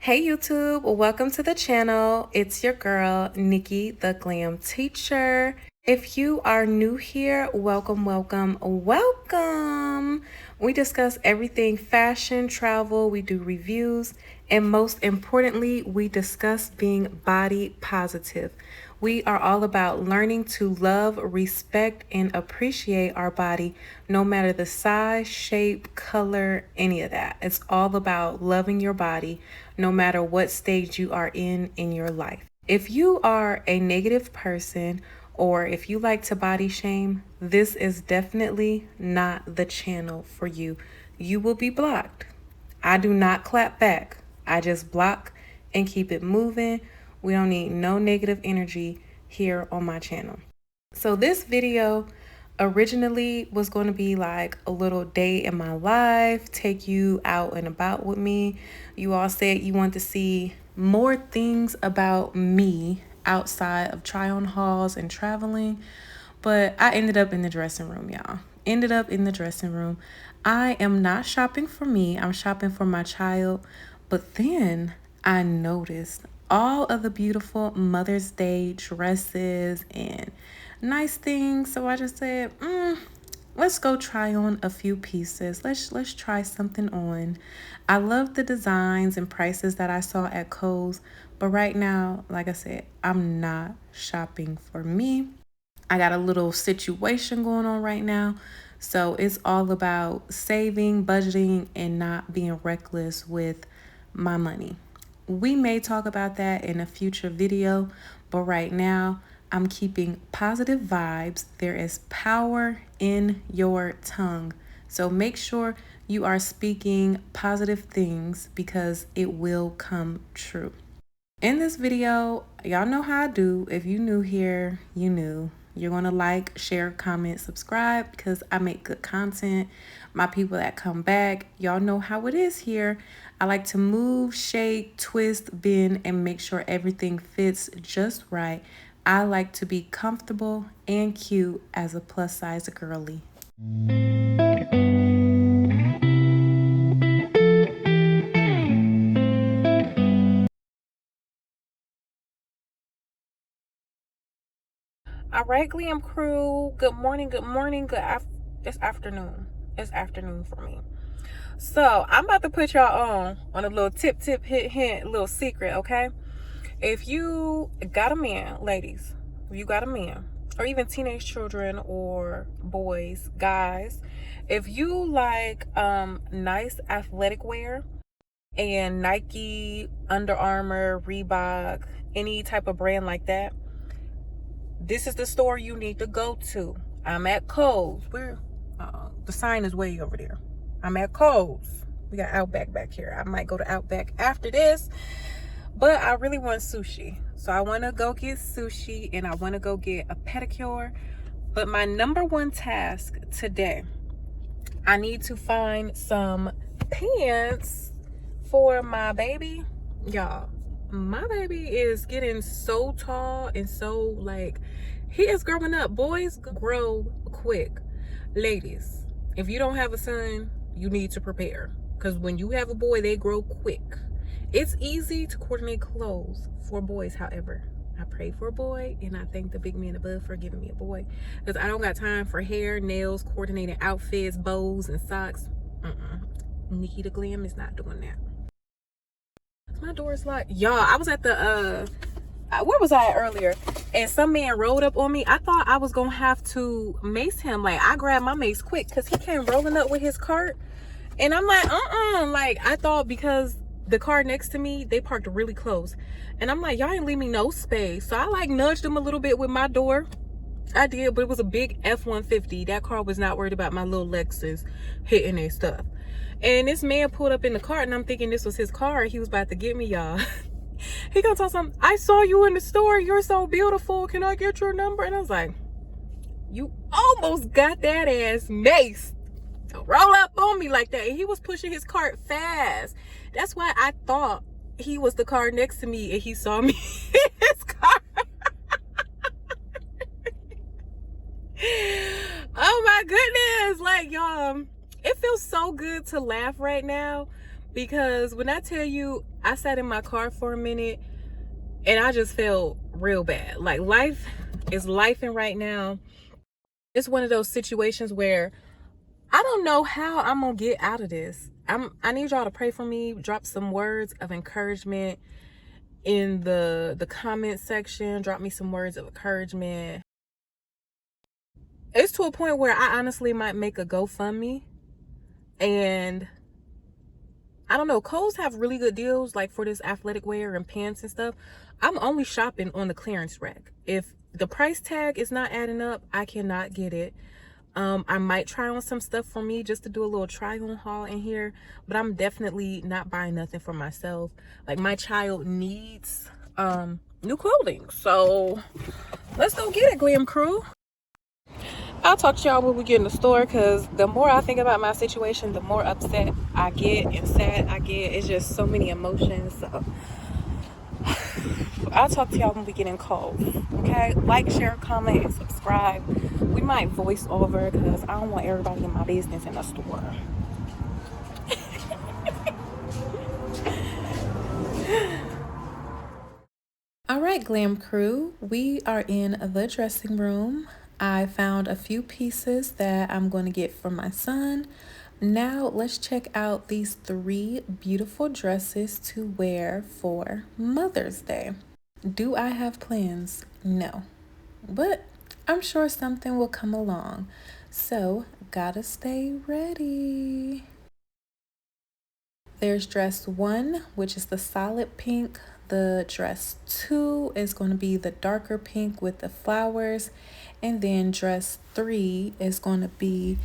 Hey YouTube, welcome to the channel. It's your girl, Nikki, the Glam Teacher. If you are new here, welcome, welcome, welcome. We discuss everything fashion, travel, we do reviews, and most importantly, we discuss being body positive. We are all about learning to love, respect, and appreciate our body, no matter the size, shape, color, any of that. It's all about loving your body, no matter what stage you are in your life. If you are a negative person or if you like to body shame, this is definitely not the channel for you. You will be blocked. I do not clap back. I just block and keep it moving. We don't need no negative energy here on my channel. So this video originally was going to be like a little day in my life, take you out and about with me. You all said you want to see more things about me outside of try on hauls and traveling, but I ended up in the dressing room, y'all. Ended up in the dressing room. I am not shopping for me, I'm shopping for my child. But then I noticed all of the beautiful Mother's Day dresses and nice things. So I just said, let's go try on a few pieces. Let's try something on. I love the designs and prices that I saw at Kohl's, but right now, like I said, I'm not shopping for me. I got a little situation going on right now. So it's all about saving, budgeting, and not being reckless with my money. We may talk about that in a future video, but right now I'm keeping positive vibes. There is power in your tongue. So make sure you are speaking positive things because it will come true. In this video, y'all know how I do. If you new here, you knew. You're going to like, share, comment, subscribe because I make good content. My people that come back, y'all know how it is here. I like to move, shake, twist, bend, and make sure everything fits just right. I like to be comfortable and cute as a plus size girly. All right, Glam crew. Good morning. It's afternoon. It's afternoon for me. So I'm about to put y'all on a little hint, little secret, okay? If you got a man, ladies, if you got a man, or even teenage children or boys, guys, if you like nice athletic wear and Nike, Under Armour, Reebok, any type of brand like that, this is the store you need to go to. I'm at Kohl's. The sign is way over there. I'm at Kohl's. We got Outback back here. I might go to Outback after this, but I really want sushi. So I want to go get sushi and I want to go get a pedicure. But my number one task today, I need to find some pants for my baby. Y'all, my baby is getting so tall and so like, he is growing up. Boys grow quick. Ladies, if you don't have a son, you need to prepare. Because when you have a boy, they grow quick. It's easy to coordinate clothes for boys, however. I pray for a boy, and I thank the big man above for giving me a boy. Because I don't got time for hair, nails, coordinating outfits, bows, and socks. Nikki the Glam is not doing that. My door is locked. Y'all, I was at the, where was I at earlier? And some man rode up on me. I thought I was going to have to mace him. Like, I grabbed my mace quick because he came rolling up with his cart. And I'm like, Like, I thought because the car next to me, they parked really close. And I'm like, y'all ain't leave me no space. So I like nudged him a little bit with my door. I did, but it was a big F-150. That car was not worried about my little Lexus hitting their stuff. And this man pulled up in the car, and I'm thinking this was his car. He was about to get me, y'all. He gonna tell something. I saw you in the store. You're so beautiful. Can I get your number? And I was like, you almost got that ass maced. Don't roll up on me like that. And he was pushing his cart fast. That's why I thought he was the car next to me, and he saw me in his car. Oh my goodness. Like, y'all, it feels so good to laugh right now Because when I tell you, I sat in my car for a minute and I just felt real bad. Like life is lifing right now. It's one of those situations where I don't know how I'm gonna get out of this. I need y'all to pray for me, drop some words of encouragement in the comment section, drop me some words of encouragement. It's to a point where I honestly might make a GoFundMe, and I don't know, Kohl's have really good deals like for this athletic wear and pants and stuff. I'm only shopping on the clearance rack. If the price tag is not adding up, I cannot get it. I might try on some stuff for me just to do a little try on haul in here, but I'm definitely not buying nothing for myself. Like my child needs new clothing. So let's go get it, Glam Crew. I'll talk to y'all when we get in the store, because the more I think about my situation, the more upset I get and sad I get. It's just so many emotions. So I'll talk to y'all when we get in Kohl. Okay, like, share, comment, and subscribe. We might voice over because I don't want everybody in my business in the store. All right, Glam Crew, we are in the dressing room. I found a few pieces that I'm going to get for my son. Now let's check out these 3 beautiful dresses to wear for Mother's Day. Do I have plans? No, but I'm sure something will come along. So gotta stay ready. There's dress 1, which is the solid pink. The dress 2 is going to be the darker pink with the flowers. And then dress 3 is going to be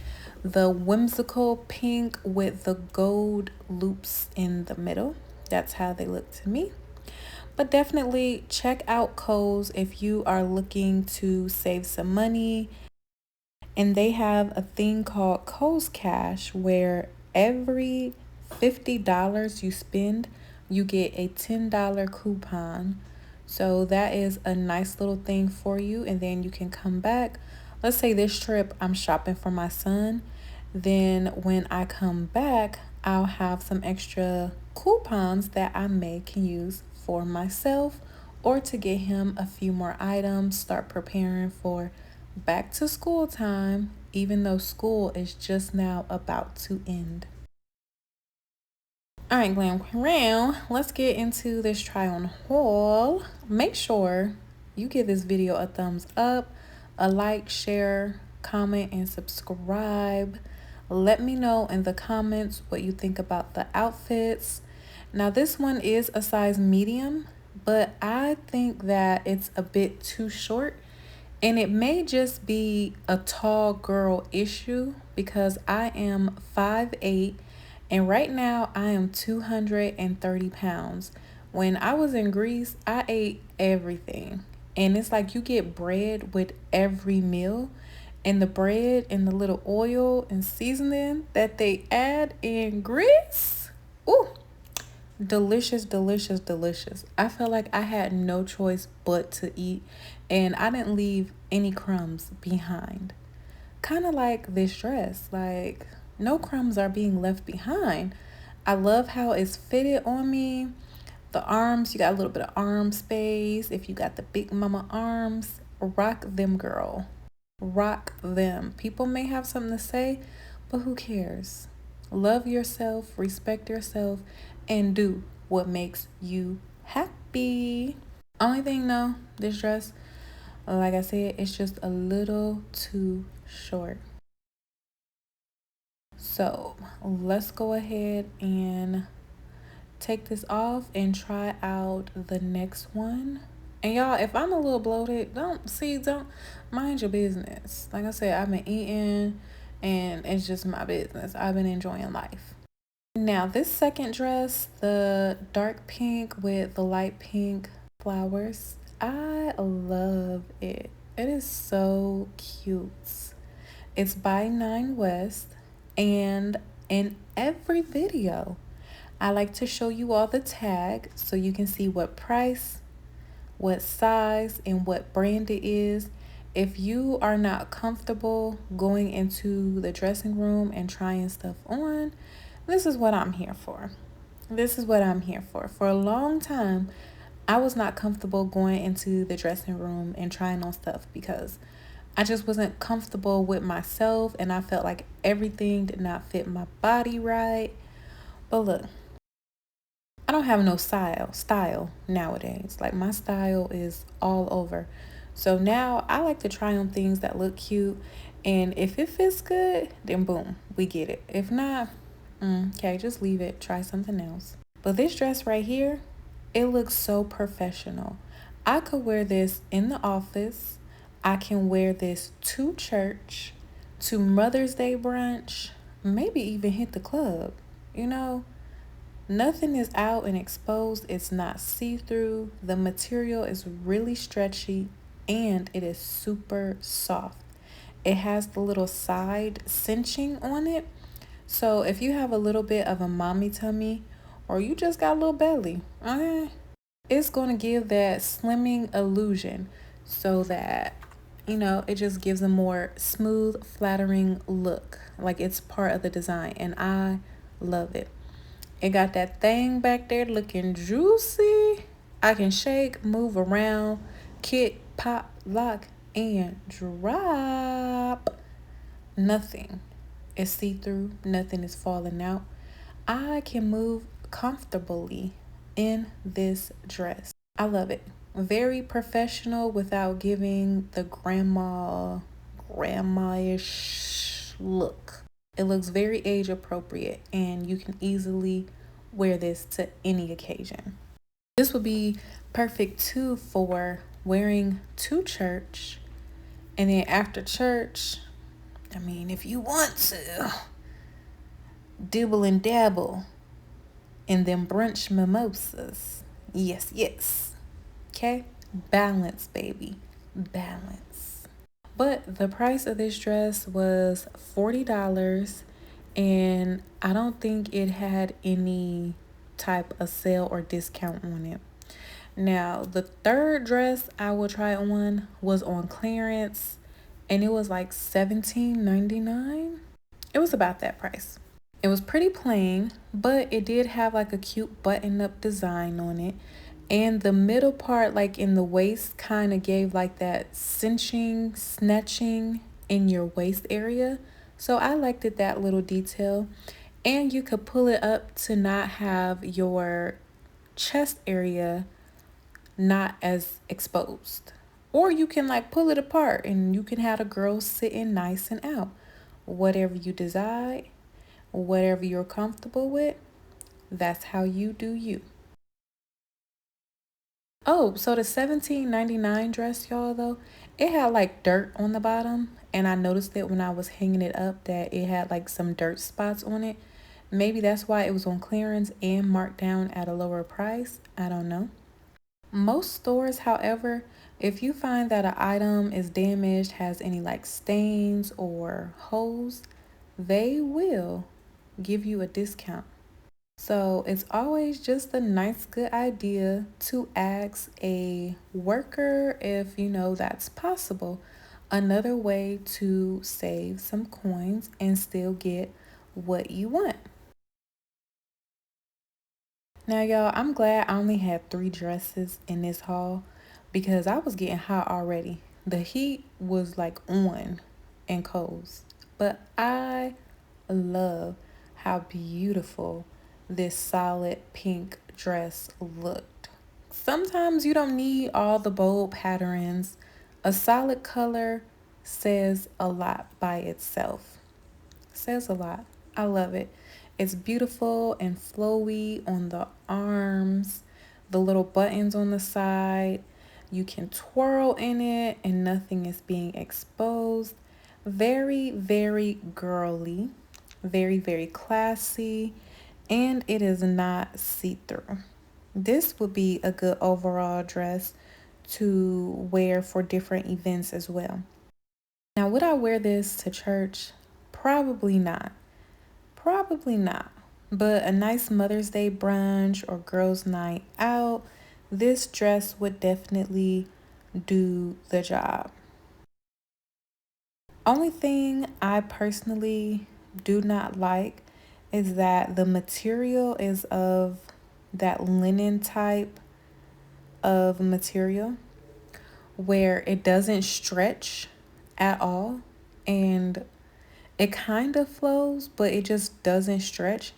the whimsical pink with the gold loops in the middle. That's how they look to me. But definitely check out Kohl's if you are looking to save some money. And they have a thing called Kohl's Cash, where every $50 you spend, you get a $10 coupon. So that is a nice little thing for you. And then you can come back. Let's say this trip I'm shopping for my son. Then when I come back, I'll have some extra coupons that I can use for myself, or to get him a few more items, start preparing for back to school time, even though school is just now about to end. All right, Glam Crown, let's get into this try on haul. Make sure you give this video a thumbs up, a like, share, comment, and subscribe. Let me know in the comments what you think about the outfits. Now this one is a size medium, but I think that it's a bit too short, and it may just be a tall girl issue because I am 5'8", and right now I am 230 pounds. When I was in Greece, I ate everything. And it's like you get bread with every meal. And the bread and the little oil and seasoning that they add in Greece. Ooh, delicious, delicious, delicious. I felt like I had no choice but to eat. And I didn't leave any crumbs behind. Kind of like this dress. Like, no crumbs are being left behind. I love how it's fitted on me. The arms, you got a little bit of arm space. If you got the big mama arms, rock them, girl. Rock them. People may have something to say, but who cares? Love yourself, respect yourself, and do what makes you happy. Only thing though, this dress, like I said, it's just a little too short. So let's go ahead and take this off and try out the next one. And y'all, if I'm a little bloated, don't mind your business. Like I said, I've been eating and it's just my business. I've been enjoying life. Now this second dress, the dark pink with the light pink flowers, I love it. It is so cute. It's by 9 West, and in every video I like to show you all the tag so you can see what price, what size, and what brand it is. If you are not comfortable going into the dressing room and trying stuff on, this is what I'm here for. This is what I'm here for. For a long time, I was not comfortable going into the dressing room and trying on stuff because I just wasn't comfortable with myself and I felt like everything did not fit my body right. But look, I don't have no style nowadays. Like my style is all over. So now I like to try on things that look cute, and if it fits good, then boom, we get it. If not, okay, just leave it. Try something else. But this dress right here, it looks so professional. I could wear this in the office. I can wear this to church, to Mother's Day brunch, maybe even hit the club. You know, nothing is out and exposed. It's not see-through. The material is really stretchy and it is super soft. It has the little side cinching on it. So if you have a little bit of a mommy tummy or you just got a little belly, it's going to give that slimming illusion so that, it just gives a more smooth, flattering look. Like it's part of the design and I love it. It got that thing back there looking juicy. I can shake, move around, kick, pop, lock, and drop. Nothing is see through, nothing is falling out. I can move comfortably in this dress. I love it. Very professional without giving the grandma-ish look. It looks very age appropriate and you can easily wear this to any occasion. This would be perfect too for wearing to church, and then after church, if you want to dibble and dabble in them brunch mimosas. Yes, yes. Okay? Balance, baby. Balance. But the price of this dress was $40, and I don't think it had any type of sale or discount on it. Now, the third dress I will try on was on clearance, and it was like $17.99. It was about that price. It was pretty plain, but it did have like a cute button up design on it. And the middle part, like in the waist, kind of gave like that cinching, snatching in your waist area. So I liked it, that little detail. And you could pull it up to not have your chest area not as exposed. Or you can like pull it apart and you can have a girl sitting nice and out. Whatever you decide, whatever you're comfortable with, that's how you do you. Oh, so the 17.99 dress, y'all, though, it had like dirt on the bottom, and I noticed it when I was hanging it up that it had like some dirt spots on it. Maybe that's why it was on clearance and marked down at a lower price. I don't know. Most stores, however, if you find that an item is damaged, has any like stains or holes, they will give you a discount. So it's always just a nice, good idea to ask a worker if you know that's possible. Another way to save some coins and still get what you want. Now, y'all, I'm glad I only had 3 dresses in this haul because I was getting hot already. The heat was like on in Kohl's. But I love how beautiful this solid pink dress looked. Sometimes you don't need all the bold patterns. A solid color says a lot by itself. Says a lot. I love it. It's beautiful and flowy on the arms, the little buttons on the side. You can twirl in it and nothing is being exposed. Very, very girly, very, very classy, and it is not see-through. This would be a good overall dress to wear for different events as well. Now, would I wear this to church? Probably not. Probably not. But a nice Mother's Day brunch or girls' night out, this dress would definitely do the job. Only thing I personally do not like is that the material is of that linen type of material where it doesn't stretch at all, and it kind of flows, but it just doesn't stretch,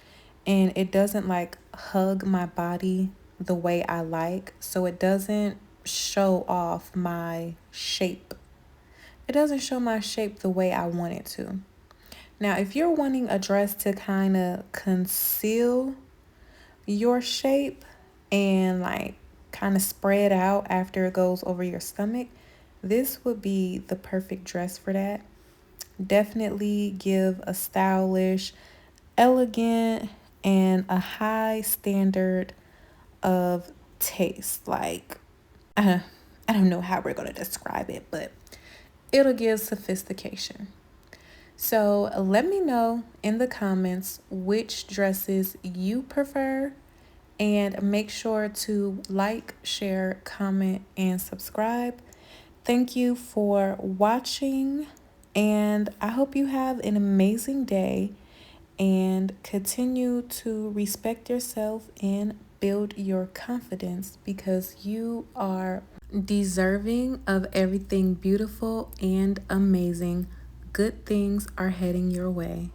and it doesn't like hug my body the way I like, so it doesn't show off my shape. It doesn't show my shape the way I want it to. Now, if you're wanting a dress to kind of conceal your shape and like kind of spread out after it goes over your stomach, this would be the perfect dress for that. Definitely give a stylish, elegant, and a high standard of taste. Like, I don't know how we're going to describe it, but it'll give sophistication. So let me know in the comments which dresses you prefer, and make sure to like, share, comment, and subscribe. Thank you for watching, and I hope you have an amazing day and continue to respect yourself and build your confidence, because you are deserving of everything beautiful and amazing. Good things are heading your way.